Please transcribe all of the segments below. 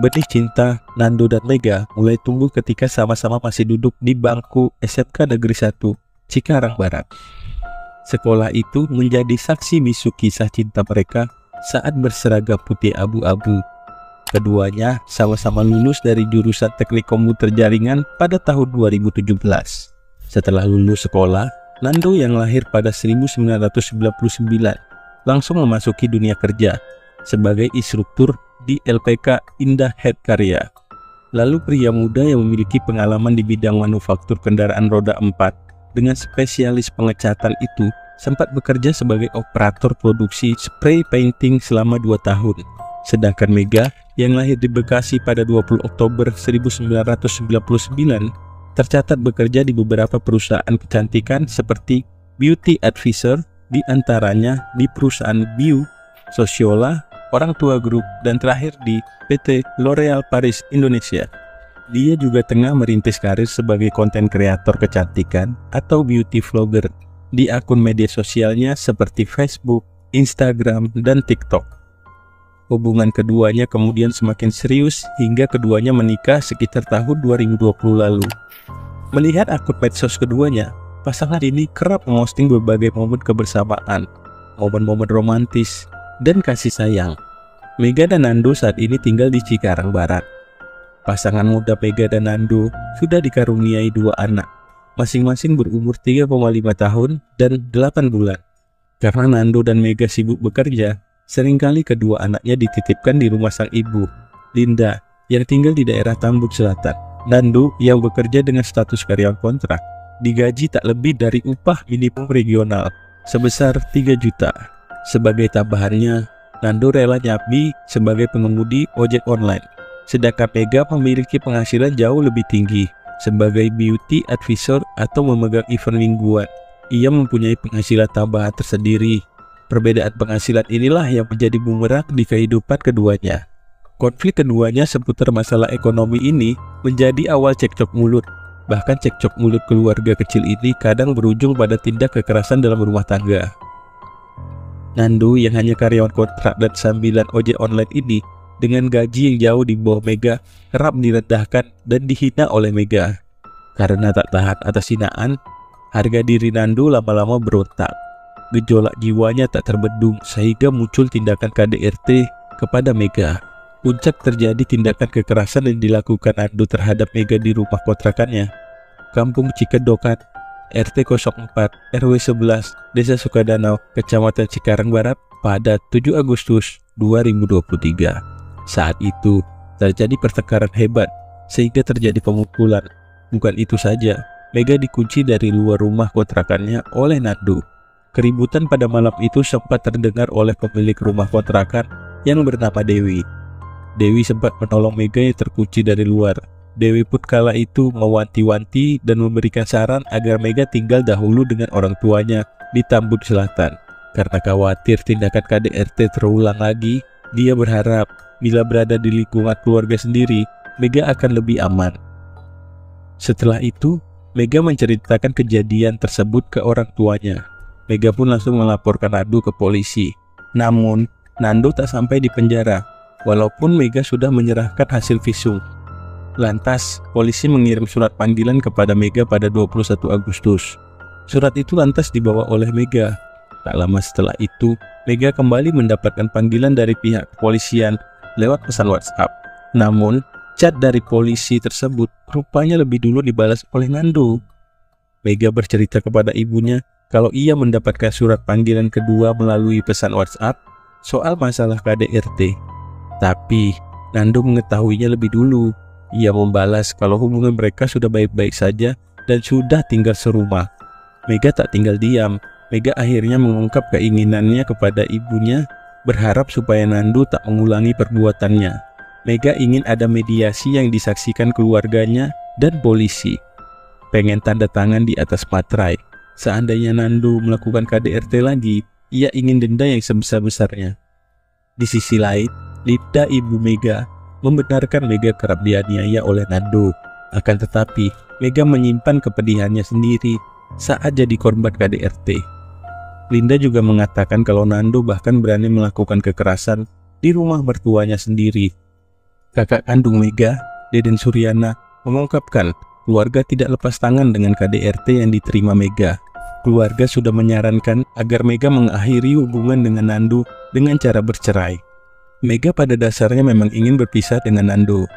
benih cinta Nando dan Mega mulai tumbuh ketika sama-sama masih duduk di bangku SMK Negeri 1 Cikarang Barat. Sekolah itu menjadi saksi bisu kisah cinta mereka saat berseragam putih abu-abu. Keduanya sama-sama lulus dari jurusan Teknik Komputer Jaringan pada tahun 2017. Setelah lulus sekolah, Nando yang lahir pada 1999 langsung memasuki dunia kerja sebagai instruktur di LPK Indah Head Karya. Lalu pria muda yang memiliki pengalaman di bidang manufaktur kendaraan roda 4 dengan spesialis pengecatan itu sempat bekerja sebagai operator produksi spray painting selama 2 tahun. Sedangkan Mega yang lahir di Bekasi pada 20 Oktober 1999 tercatat bekerja di beberapa perusahaan kecantikan seperti beauty advisor, di antaranya di perusahaan Biu, Sosiola, Orang Tua Group, dan terakhir di PT L'Oreal Paris Indonesia. Dia juga tengah merintis karir sebagai konten kreator kecantikan atau beauty vlogger di akun media sosialnya seperti Facebook, Instagram, dan TikTok. Hubungan keduanya kemudian semakin serius hingga keduanya menikah sekitar tahun 2020 lalu. Melihat akun medsos keduanya, pasangan ini kerap memposting berbagai momen kebersamaan, momen-momen romantis, dan kasih sayang. Mega dan Nando saat ini tinggal di Cikarang Barat. Pasangan muda Mega dan Nando sudah dikaruniai 2 anak, masing-masing berumur 3,5 tahun dan 8 bulan. Karena Nando dan Mega sibuk bekerja, seringkali kedua anaknya dititipkan di rumah sang ibu, Linda, yang tinggal di daerah Tambun Selatan. Nando yang bekerja dengan status karyawan kontrak, digaji tak lebih dari upah minimum regional sebesar 3 juta. Sebagai tambahannya, Nando rela nyabi sebagai pengemudi ojek online. Sedangkan Mega memiliki penghasilan jauh lebih tinggi sebagai beauty advisor atau memegang event mingguan. Ia mempunyai penghasilan tambahan tersendiri. Perbedaan penghasilan inilah yang menjadi bumerang di kehidupan keduanya. Konflik keduanya seputar masalah ekonomi ini menjadi awal cekcok mulut. Bahkan cekcok mulut keluarga kecil ini kadang berujung pada tindak kekerasan dalam rumah tangga. Nando yang hanya karyawan kontrak dan sambilan ojek online ini dengan gaji yang jauh di bawah Mega kerap direndahkan dan dihina oleh Mega. Karena tak tahan atas hinaan, harga diri Nando lama-lama berontak. Gejolak jiwanya tak terbendung sehingga muncul tindakan KDRT kepada Mega. Puncak terjadi tindakan kekerasan yang dilakukan Nando terhadap Mega di rumah kontrakannya, Kampung Cikedokan, RT 04 RW 11 Desa Sukadanau, Kecamatan Cikarang Barat pada 7 Agustus 2023. Saat itu terjadi pertengkaran hebat sehingga terjadi pemukulan. Bukan itu saja, Mega dikunci dari luar rumah kontrakannya oleh Nando. Keributan pada malam itu sempat terdengar oleh pemilik rumah kontrakan yang bernama Dewi. Dewi sempat menolong Mega yang terkunci dari luar. Dewi pun kala itu mewanti-wanti dan memberikan saran agar Mega tinggal dahulu dengan orang tuanya di Tambun Selatan. Karena khawatir tindakan KDRT terulang lagi, dia berharap bila berada di lingkungan keluarga sendiri, Mega akan lebih aman. Setelah itu, Mega menceritakan kejadian tersebut ke orang tuanya. Mega pun langsung melaporkan Nando ke polisi. Namun, Nando tak sampai di penjara, walaupun Mega sudah menyerahkan hasil visum. Lantas, polisi mengirim surat panggilan kepada Mega pada 21 Agustus. Surat itu lantas dibawa oleh Mega. Tak lama setelah itu, Mega kembali mendapatkan panggilan dari pihak kepolisian lewat pesan WhatsApp. Namun, chat dari polisi tersebut rupanya lebih dulu dibalas oleh Nando. Mega bercerita kepada ibunya kalau ia mendapatkan surat panggilan kedua melalui pesan WhatsApp soal masalah KDRT. Tapi, Nando mengetahuinya lebih dulu. Ia membalas kalau hubungan mereka sudah baik-baik saja dan sudah tinggal serumah. Mega tak tinggal diam. Mega akhirnya mengungkap keinginannya kepada ibunya, berharap supaya Nando tak mengulangi perbuatannya. Mega ingin ada mediasi yang disaksikan keluarganya dan polisi. Pengen tanda tangan di atas materai. Seandainya Nando melakukan KDRT lagi, ia ingin denda yang sebesar-besarnya. Di sisi lain, Linda, ibu Mega, membenarkan Mega kerap dianiaya oleh Nando. Akan tetapi, Mega menyimpan kepedihannya sendiri saat jadi korban KDRT. Linda juga mengatakan kalau Nando bahkan berani melakukan kekerasan di rumah mertuanya sendiri. Kakak kandung Mega, Deden Suryana, mengungkapkan keluarga tidak lepas tangan dengan KDRT yang diterima Mega. Keluarga sudah menyarankan agar Mega mengakhiri hubungan dengan Nando dengan cara bercerai. Mega pada dasarnya memang ingin berpisah dengan Nando.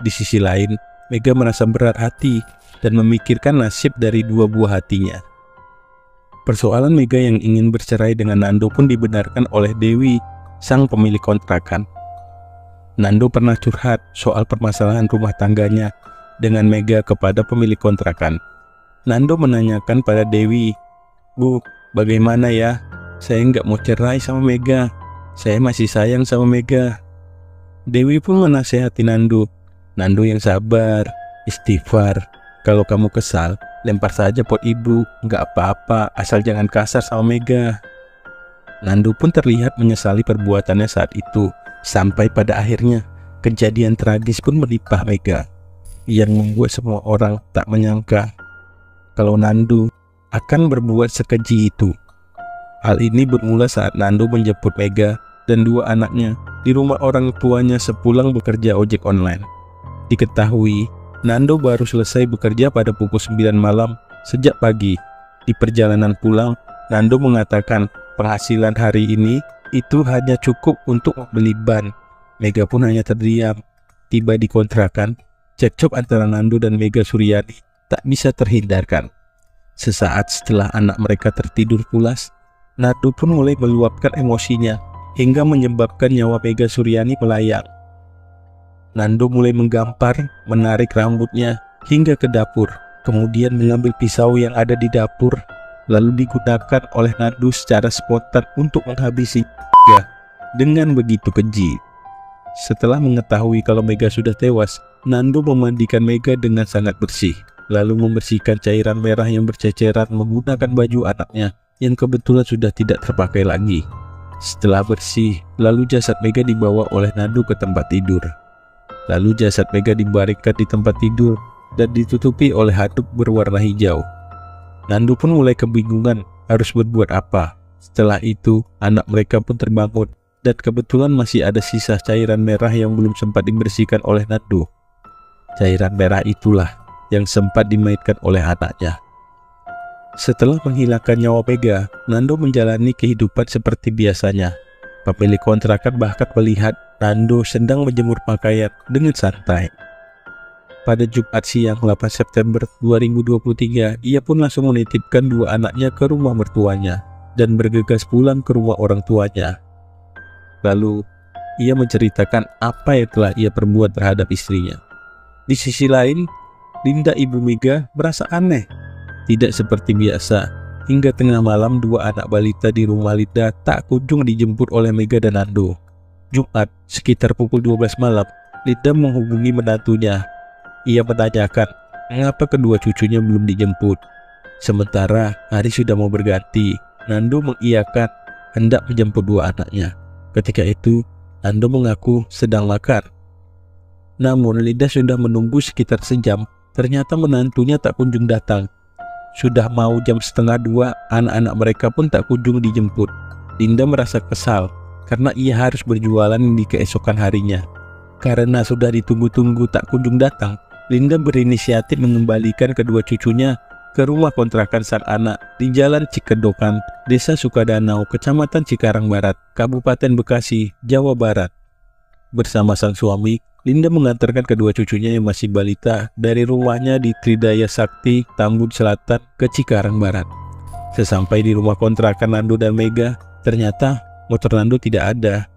Di sisi lain, Mega merasa berat hati dan memikirkan nasib dari dua buah hatinya. Persoalan Mega yang ingin bercerai dengan Nando pun dibenarkan oleh Dewi, sang pemilik kontrakan. Nando pernah curhat soal permasalahan rumah tangganya dengan Mega kepada pemilik kontrakan. Nando menanyakan pada Dewi, "Bu, bagaimana ya? Saya nggak mau cerai sama Mega. Saya masih sayang sama Mega." Dewi pun menasehati Nando. "Nando yang sabar, istighfar. Kalau kamu kesal, lempar saja pot ibu, nggak apa-apa, asal jangan kasar sama Mega." Nando pun terlihat menyesali perbuatannya saat itu. Sampai pada akhirnya, kejadian tragis pun menimpa Mega, yang membuat semua orang tak menyangka kalau Nando akan berbuat sekeji itu. Hal ini bermula saat Nando menjemput Mega dan dua anaknya di rumah orang tuanya sepulang bekerja ojek online. Diketahui, Nando baru selesai bekerja pada pukul 9 malam sejak pagi. Di perjalanan pulang, Nando mengatakan penghasilan hari ini itu hanya cukup untuk membeli ban. Mega pun hanya terdiam. Tiba di kontrakan, cekcok antara Nando dan Mega Suryani tak bisa terhindarkan. Sesaat setelah anak mereka tertidur pulas, Nando pun mulai meluapkan emosinya hingga menyebabkan nyawa Mega Suryani melayang. Nando mulai menggampar, menarik rambutnya hingga ke dapur, kemudian mengambil pisau yang ada di dapur, lalu digunakan oleh Nando secara spontan untuk menghabisi Mega dengan begitu keji. Setelah mengetahui kalau Mega sudah tewas, Nando memandikan Mega dengan sangat bersih, lalu membersihkan cairan merah yang berceceran menggunakan baju anaknya yang kebetulan sudah tidak terpakai lagi. Setelah bersih, lalu jasad Mega dibawa oleh Nando ke tempat tidur. Lalu jasad Mega dibaringkan di tempat tidur dan ditutupi oleh handuk berwarna hijau. Nando pun mulai kebingungan harus berbuat apa. Setelah itu, anak mereka pun terbangun dan kebetulan masih ada sisa cairan merah yang belum sempat dibersihkan oleh Nando. Cairan merah itulah yang sempat dimainkan oleh anaknya. Setelah menghilangkan nyawa Mega, Nando menjalani kehidupan seperti biasanya. Pemilik kontrakan bahkan melihat Nando sedang menjemur pakaian dengan santai. Pada Jumat siang 8 September 2023, ia pun langsung menitipkan dua anaknya ke rumah mertuanya dan bergegas pulang ke rumah orang tuanya. Lalu, ia menceritakan apa yang telah ia perbuat terhadap istrinya. Di sisi lain, Linda ibu Mega merasa aneh. Tidak seperti biasa, hingga tengah malam dua anak balita di rumah Linda tak kunjung dijemput oleh Mega dan Nando. Jumat, sekitar pukul 12 malam, Linda menghubungi menantunya. Ia menanyakan mengapa kedua cucunya belum dijemput. Sementara hari sudah mau berganti, Nando mengiyakan hendak menjemput dua anaknya. Ketika itu, Nando mengaku sedang makan. Namun Linda sudah menunggu sekitar sejam. Ternyata menantunya tak kunjung datang. Sudah mau jam 1:30, anak-anak mereka pun tak kunjung dijemput. Linda merasa kesal karena ia harus berjualan di keesokan harinya. Karena sudah ditunggu-tunggu tak kunjung datang, Linda berinisiatif mengembalikan kedua cucunya ke rumah kontrakan sang anak di Jalan Cikedokan, Desa Sukadanau, Kecamatan Cikarang Barat, Kabupaten Bekasi, Jawa Barat. Bersama sang suami, Linda mengantarkan kedua cucunya yang masih balita dari rumahnya di Tridaya Sakti, Tambun Selatan ke Cikarang Barat. Sesampai di rumah kontrakan Nando dan Mega, ternyata motor Nando tidak ada.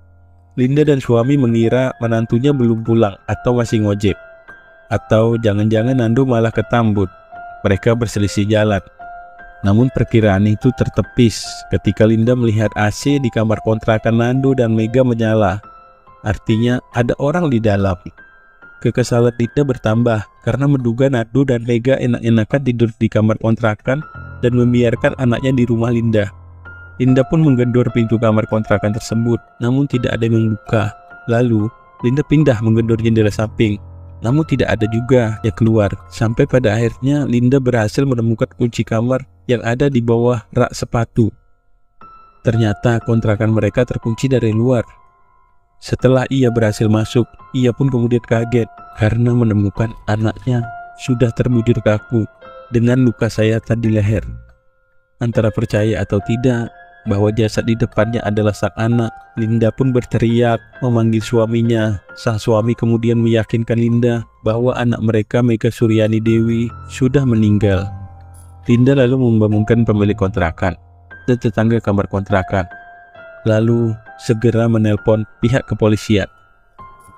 Linda dan suami mengira menantunya belum pulang atau masih ngojek. Atau jangan-jangan Nando malah ke Tambun. Mereka berselisih jalan. Namun perkiraan itu tertepis ketika Linda melihat AC di kamar kontrakan Nando dan Mega menyala. Artinya ada orang di dalam. Kekesalan Linda bertambah karena menduga Nando dan Mega enak-enakan tidur di kamar kontrakan dan membiarkan anaknya di rumah Linda. Linda pun menggedor pintu kamar kontrakan tersebut, namun tidak ada yang membuka. Lalu Linda pindah menggedor jendela samping, namun tidak ada juga yang keluar. Sampai pada akhirnya Linda berhasil menemukan kunci kamar yang ada di bawah rak sepatu. Ternyata kontrakan mereka terkunci dari luar. Setelah ia berhasil masuk, ia pun kemudian kaget karena menemukan anaknya sudah terbujur kaku dengan luka sayatan di leher. Antara percaya atau tidak bahwa jasad di depannya adalah sang anak, Linda pun berteriak memanggil suaminya. Sang suami kemudian meyakinkan Linda bahwa anak mereka, Mega Suryani Dewi, sudah meninggal. Linda lalu membangunkan pemilik kontrakan dan tetangga kamar kontrakan, lalu segera menelpon pihak kepolisian.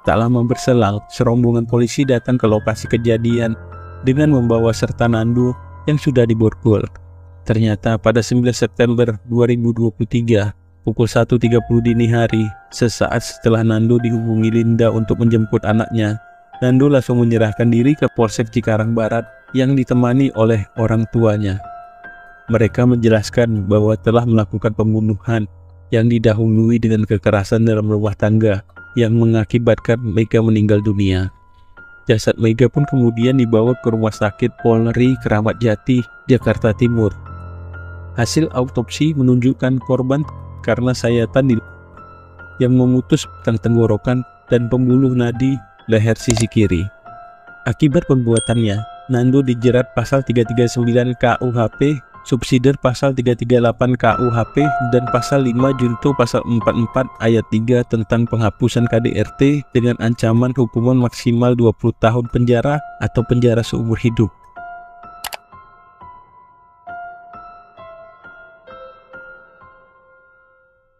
Tak lama berselang, serombongan polisi datang ke lokasi kejadian dengan membawa serta Nando yang sudah diborgol. Ternyata pada 9 September 2023 pukul 1.30 dini hari, sesaat setelah Nando dihubungi Linda untuk menjemput anaknya, Nando langsung menyerahkan diri ke Polsek Cikarang Barat yang ditemani oleh orang tuanya. Mereka menjelaskan bahwa telah melakukan pembunuhan yang didahului dengan kekerasan dalam rumah tangga yang mengakibatkan Mega meninggal dunia. Jasad Mega pun kemudian dibawa ke Rumah Sakit Polri Kramat Jati, Jakarta Timur. Hasil autopsi menunjukkan korban karena sayatan yang memutus batang tenggorokan dan pembuluh nadi leher sisi kiri. Akibat perbuatannya, Nando dijerat pasal 339 KUHP, subsidiar pasal 338 KUHP, dan pasal 5 junto pasal 44 ayat 3 tentang penghapusan KDRT dengan ancaman hukuman maksimal 20 tahun penjara atau penjara seumur hidup.